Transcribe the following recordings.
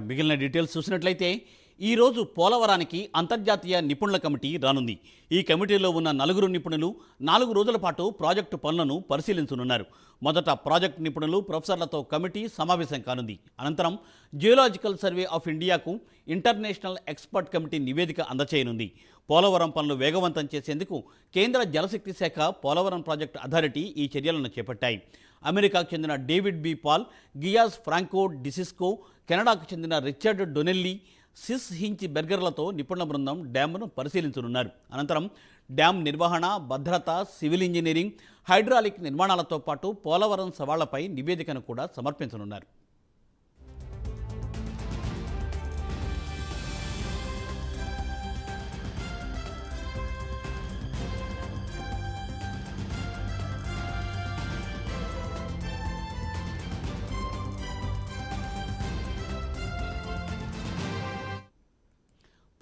మిగిలిన డీటెయిల్స్ చూసినట్లయితే ఈరోజు పోలవరానికి అంతర్జాతీయ నిపుణుల కమిటీ రానుంది. ఈ కమిటీలో ఉన్న 4 నిపుణులు 4 రోజుల పాటు ప్రాజెక్టు పనులను పరిశీలించనున్నారు. మొదట ప్రాజెక్టు నిపుణులు ప్రొఫెసర్లతో కమిటీ సమావేశం కానుంది. అనంతరం జియోలాజికల్ సర్వే ఆఫ్ ఇండియాకు ఇంటర్నేషనల్ ఎక్స్పర్ట్ కమిటీ నివేదిక అందచేయనుంది. పోలవరం పనులు వేగవంతం చేసేందుకు కేంద్ర జలశక్తి శాఖ పోలవరం ప్రాజెక్టు అథారిటీ ఈ చర్యలను చేపట్టాయి. అమెరికాకు చెందిన డేవిడ్ బి పాల్, గియాస్ ఫ్రాంకో డిసిస్కో, కెనడాకు చెందిన రిచర్డ్ డొనెల్లీ, సిస్ హించ్ బెర్గర్లతో నిపుణుల బృందం డ్యామ్ను పరిశీలించనున్నారు. అనంతరం డ్యామ్ నిర్వహణ, భద్రత, సివిల్ ఇంజనీరింగ్, హైడ్రాలిక్ నిర్మాణాలతో పాటు పోలవరం సవాళ్లపై నివేదికను కూడా సమర్పించనున్నారు.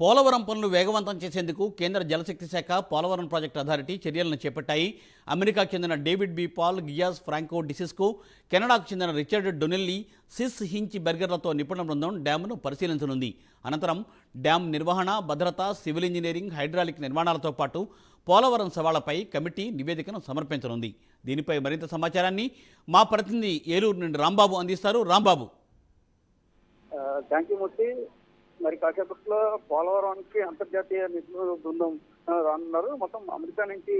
పోలవరం పనులు వేగవంతం చేసేందుకు కేంద్ర జలశక్తి శాఖ పోలవరం ప్రాజెక్టు అథారిటీ చర్యలను చేపట్టాయి. అమెరికాకు చెందిన డేవిడ్ బి పాల్, గియాస్ ఫ్రాంకో డిసిస్కో, కెనడాకు చెందిన రిచర్డ్ డొనెల్లీ, సిస్ హించ్ బెర్గర్లతో నిపుణుల బృందం డ్యామ్ను పరిశీలించనుంది. అనంతరం డ్యామ్ నిర్వహణ, భద్రత, సివిల్ ఇంజనీరింగ్, హైడ్రాలిక్ నిర్మాణాలతో పాటు పోలవరం సవాళ్లపై కమిటీ నివేదికను సమర్పించనుంది. దీనిపై మరింత సమాచారాన్ని మా ప్రతినిధి ఏలూరు నుండి రాంబాబు అందిస్తారు. రాంబాబు. థ్యాంక్ యూ మూర్తి. మరి కాసేపట్లో పోలవరానికి అంతర్జాతీయ నిపుణుల బృందం రానున్నారు. మొత్తం అమెరికా నుంచి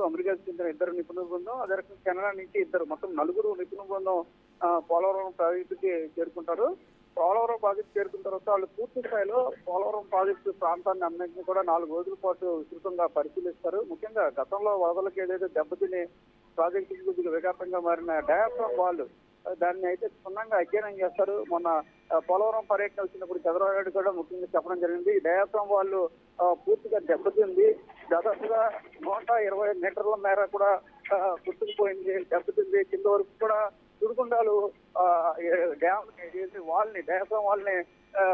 అమెరికాకు చెందిన 2 నిపుణుల బృందం, అదే రకంగా కెనడా నుంచి 2, మొత్తం 4 నిపుణుల బృందం పోలవరం ప్రాజెక్టుకి చేరుకుంటారు. పోలవరం ప్రాజెక్టు చేరుకున్న తర్వాత వాళ్ళు పూర్తి స్థాయిలో పోలవరం ప్రాజెక్టు ప్రాంతాన్ని అన్నింటినీ కూడా 4 రోజుల పాటు విస్తృతంగా పరిశీలిస్తారు. ముఖ్యంగా గతంలో వరదలకు ఏదైతే దెబ్బతిని ప్రాజెక్టు కొద్దిగా విఘాతంగా మారిన డయాఫ్రామ్ వాల్, దాన్ని అయితే క్షుణ్ణంగా అధ్యయనం చేస్తారు. మొన్న పోలవరం పర్యటన వచ్చినప్పుడు చంద్రబాబు కూడా ముఖ్యంగా చెప్పడం జరిగింది. డయాఫ్రామ్ వాళ్ళు పూర్తిగా దెబ్బతింది. దాదాపుగా 120 మీటర్ల మేర కూడా గుర్తుకుపోయింది, దెబ్బతింది. కింద వరకు కూడా సుడిగుండాలు డ్యామ్ వాళ్ళని, డయాఫ్రామ్ వాళ్ళని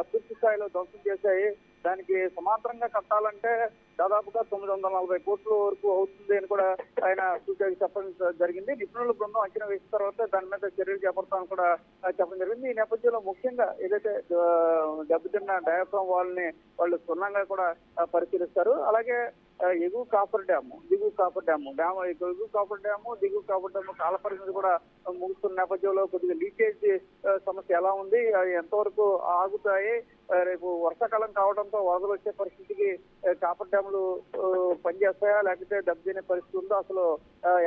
పూర్తి స్థాయిలో ధ్వంసం చేశాయి. దానికి సమాంతరంగా కట్టాలంటే దాదాపుగా 940 కోట్ల వరకు అవుతుంది అని కూడా ఆయన సూచనగా చెప్పడం జరిగింది. నిపుణుల బృందం అంచనా వేసిన తర్వాత దాని మీద చర్యలు చేపడతామని కూడా చెప్పడం జరిగింది. ఈ నేపథ్యంలో ముఖ్యంగా ఏదైతే దెబ్బతిన్న డయాఫ్రామ్ వాళ్ళని వాళ్ళు క్షుణ్ణంగా కూడా పరిశీలిస్తారు. అలాగే ఎగువ కాపర్ డ్యాము, దిగువ కాపర్ డ్యాము, ఎగువ కాపర్ డ్యాము, దిగువ కాపర్ డ్యాము కాల పరిమితి కూడా ముగుస్తున్న నేపథ్యంలో కొద్దిగా లీకేజ్ సమస్య ఎలా ఉంది, అవి ఎంతవరకు ఆగుతాయి, రేపు వర్షాకాలం కావడంతో వరదలు వచ్చే పరిస్థితికి కాపర్ డ్యాములు పనిచేస్తాయా లేకపోతే దెబ్బతినే పరిస్థితి ఉందో అసలు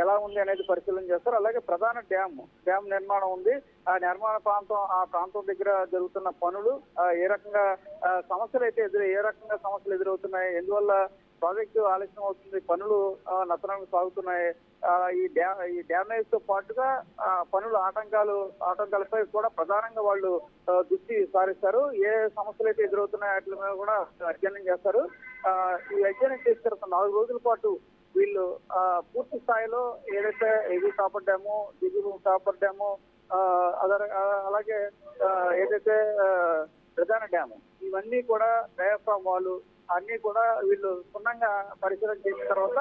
ఎలా ఉంది అనేది పరిశీలన చేస్తారు. అలాగే ప్రధాన డ్యామ్ నిర్మాణం ఉంది. ఆ నిర్మాణ ప్రాంతం దగ్గర జరుగుతున్న పనులు ఏ రకంగా సమస్యలు ఎదురవుతున్నాయి, ఎందువల్ల ప్రాజెక్టు ఆలస్యం అవుతుంది, పనులు నత్తనంగా సాగుతున్నాయి, ఈ డ్యామేజ్ తో పాటుగా పనుల ఆటంకాలపై కూడా ప్రధానంగా వాళ్ళు దృష్టి సారిస్తారు. ఏ సమస్యలు అయితే ఎదురవుతున్నాయో వాటి మీద కూడా అధ్యయనం చేస్తారు. ఈ అధ్యయనం చేసిన తర్వాత 4 రోజుల పాటు వీళ్ళు పూర్తి స్థాయిలో ఏదైతే ఎగువ కాపర్ డ్యాము, దిగువ కాపర్ డ్యాము, అలాగే ఏదైతే ప్రధాన డ్యాము, ఇవన్నీ కూడా డయాఫ్రామ్ వాళ్ళు అన్ని కూడా వీళ్ళు క్షుణ్ణంగా పరిశీలన చేసిన తర్వాత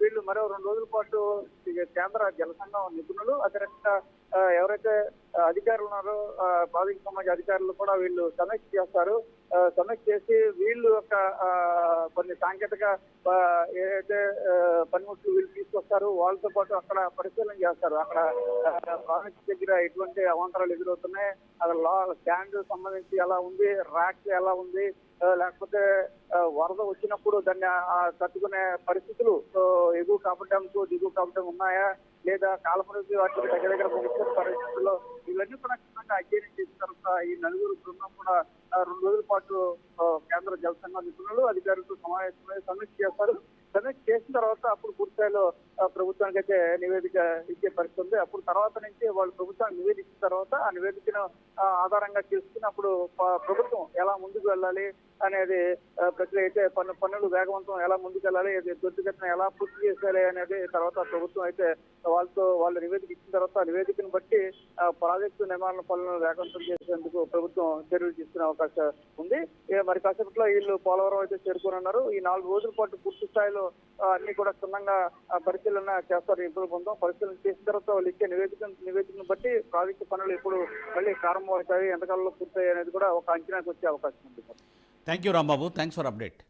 వీళ్ళు మరో 2 రోజుల పాటు కేంద్ర జల సంఘం నిపుణులు, అదే రకంగా ఎవరైతే అధికారులు ఉన్నారో ప్రాజెక్ట్ సమాజ అధికారులు కూడా వీళ్ళు సమీక్ష చేస్తారు. సమీక్ష చేసి వీళ్ళు యొక్క కొన్ని సాంకేతిక ఏదైతే పనిముట్లు వీళ్ళు తీసుకొస్తారు, వాళ్ళతో పాటు అక్కడ పరిశీలన చేస్తారు. అక్కడ ప్రాజెక్ట్ దగ్గర ఎటువంటి అవాంతరాలు ఎదురవుతున్నాయి, అక్కడ స్టాండ్ సంబంధించి ఎలా ఉంది, ర్యాక్ ఎలా ఉంది, లేకపోతే వరద వచ్చినప్పుడు దాన్ని తట్టుకునే పరిస్థితులు ఎగువ కాపర్ డ్యామ్కు దిగువ కాపర్ డ్యామ్ ఉన్నాయా లేదా, కాలపరిమితి వాటికి దగ్గర ముగిసిన పరిస్థితుల్లో ఇవన్నీ కూడా క్షుణ్ణంగా అధ్యయనం చేసిన తర్వాత ఈ 4 బృందం కూడా 2 రోజుల పాటు కేంద్ర జల సంఘం నిపుణులు అధికారులతో సమావేశమై సమీక్ష చేస్తారు. సమీక్ష చేసిన తర్వాత అప్పుడు పూర్తిస్థాయిలో ప్రభుత్వానికి అయితే నివేదిక ఇచ్చే పరిస్థితి ఉంది. అప్పుడు తర్వాత నుంచి వాళ్ళు ప్రభుత్వానికి నివేదించిన తర్వాత ఆ నివేదికను ఆధారంగా చేసుకుని అప్పుడు ప్రభుత్వం ఎలా ముందుకు వెళ్ళాలి, అనేది ప్రక్రియ అయితే పనులు వేగవంతం ఎలా ముందుకెళ్ళాలి, త్వరితగతిన ఎలా పూర్తి చేయాలి అనేది తర్వాత ప్రభుత్వం అయితే వాళ్ళు నివేదిక ఇచ్చిన తర్వాత నివేదికను బట్టి ప్రాజెక్టు నిర్మాణ పనులను వేగవంతం చేసేందుకు ప్రభుత్వం చర్యలు తీసుకునే అవకాశం ఉంది. మరి కాసేపట్లో వీళ్ళు పోలవరం అయితే చేరుకోనున్నారు. ఈ 4 రోజుల పాటు పూర్తి స్థాయిలో అన్ని కూడా క్షుణ్ణంగా పరిశీలన చేస్తారు. నిపుణుల బృందం పరిశీలన చేసిన తర్వాత వాళ్ళు ఇచ్చే నివేదికను బట్టి ప్రాజెక్టు పనులు ఎప్పుడు మళ్ళీ ప్రారంభమవుతాయి, ఎంతకాలంలో పూర్తయ్యాయి అనేది కూడా ఒక అంచనాకు వచ్చే అవకాశం ఉంది. Thank you Rambabu, thanks for update.